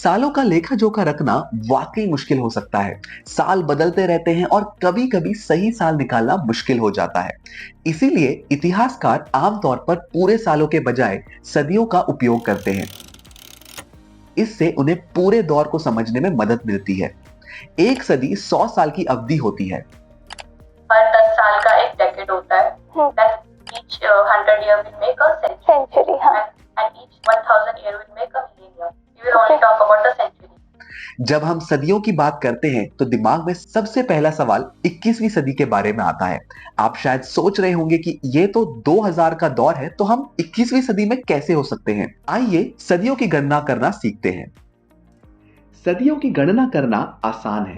सालों का लेखा जोखा रखना वाकई मुश्किल हो सकता है। साल बदलते रहते हैं और कभी कभी सही साल निकालना मुश्किल हो जाता है। इसीलिए इतिहासकार आमतौर पर पूरे सालों के बजाय सदियों का उपयोग करते हैं। इससे उन्हें पूरे दौर को समझने में मदद मिलती है। एक सदी 100 साल की अवधि होती है। हर 10 साल का एक डेकेड होता है। That each 100 year will make a century. हाँ। And each 1000 year will make a millennium. We will only talk about the century. जब हम सदियों की बात करते हैं तो दिमाग में सबसे पहला सवाल 21वीं सदी के बारे में आता है। आप शायद सोच रहे होंगे कि ये तो 2000 का दौर है, तो हम 21वीं सदी में कैसे हो सकते हैं। आइए सदियों की गणना करना सीखते हैं। सदियों की गणना करना आसान है।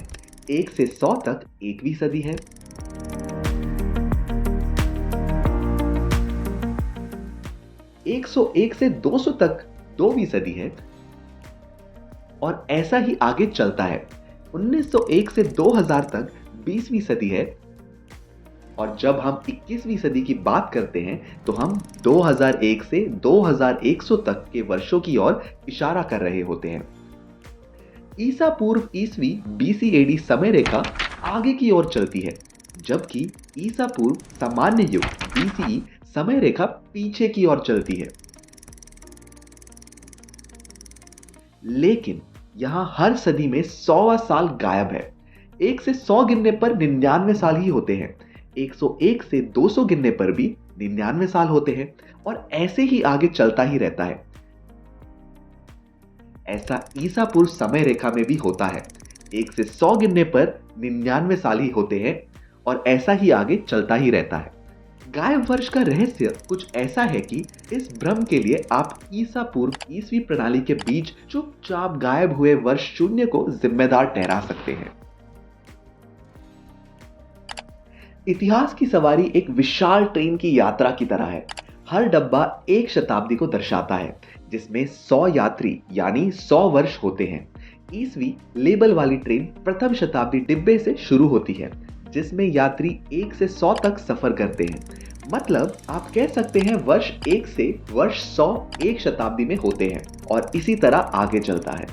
1 से 100 तक 1वीं सदी है। 101 से 200 तक 2वीं सदी है और ऐसा ही आगे चलता है। 1901 से 2000 तक 20वीं सदी है और जब हम 21वीं सदी की बात करते हैं तो हम 2001 से 2100 तक के वर्षों की ओर इशारा कर रहे होते हैं। ईसा पूर्व ईसवी BC AD समय रेखा आगे की ओर चलती है, जबकि ईसा पूर्व सामान्य युग BCE समय रेखा पीछे की ओर चलती है। लेकिन यहां हर सदी में 100वां साल गायब है। 1 से 100 गिनने पर 99 साल ही होते हैं। 101 से 200 गिनने पर भी 99 साल होते हैं और ऐसे ही आगे चलता ही रहता है। ऐसा ईसा पूर्व समय रेखा में भी होता है। 1 से 100 गिनने पर 99 साल ही होते हैं और ऐसा ही आगे चलता ही रहता है। गायब वर्ष का रहस्य कुछ ऐसा है कि इस भ्रम के लिए आप ईसा पूर्व ईसवी प्रणाली के बीच चुपचाप गायब हुए वर्ष शून्य को जिम्मेदार ठहरा सकते हैं। इतिहास की सवारी एक विशाल ट्रेन की यात्रा की तरह है। हर डब्बा एक शताब्दी को दर्शाता है, जिसमें 100 यात्री यानी 100 वर्ष होते हैं। ईसवी लेबल वाली ट्रेन प्रथम शताब्दी डिब्बे से शुरू होती है, जिसमें यात्री 1 से 100 तक सफर करते हैं। मतलब आप कह सकते हैं वर्ष 1 से वर्ष 100 एक शताब्दी में होते हैं और इसी तरह आगे चलता है।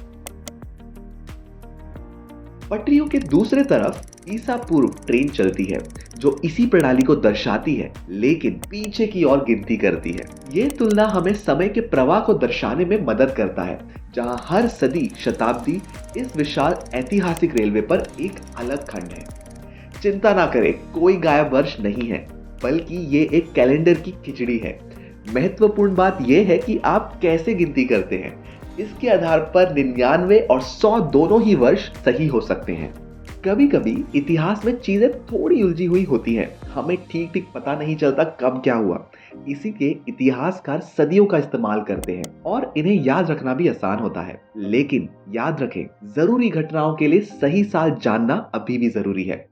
पटरियों के दूसरे तरफ ईसा पूर्व ट्रेन चलती है, जो इसी प्रणाली को दर्शाती है, लेकिन पीछे की ओर गिनती करती है। यह तुलना हमें समय के प्रवाह को दर्शाने में मदद करता है, जहां हर सदी शताब्दी इस विशाल ऐतिहासिक रेलवे पर एक अलग खंड है। चिंता ना करें, कोई गायब वर्ष नहीं है, बल्कि ये एक कैलेंडर की खिचड़ी है। महत्वपूर्ण बात यह है कि आप कैसे गिनती करते हैं। इसके आधार पर 99 और 100 दोनों ही वर्ष सही हो सकते हैं। कभी कभी इतिहास में चीजें थोड़ी उलझी हुई होती हैं, हमें ठीक ठीक पता नहीं चलता कब क्या हुआ। इसीलिए इतिहासकार सदियों का इस्तेमाल करते हैं और इन्हें याद रखना भी आसान होता है। लेकिन याद रखें, जरूरी घटनाओं के लिए सही साल जानना अभी भी जरूरी है।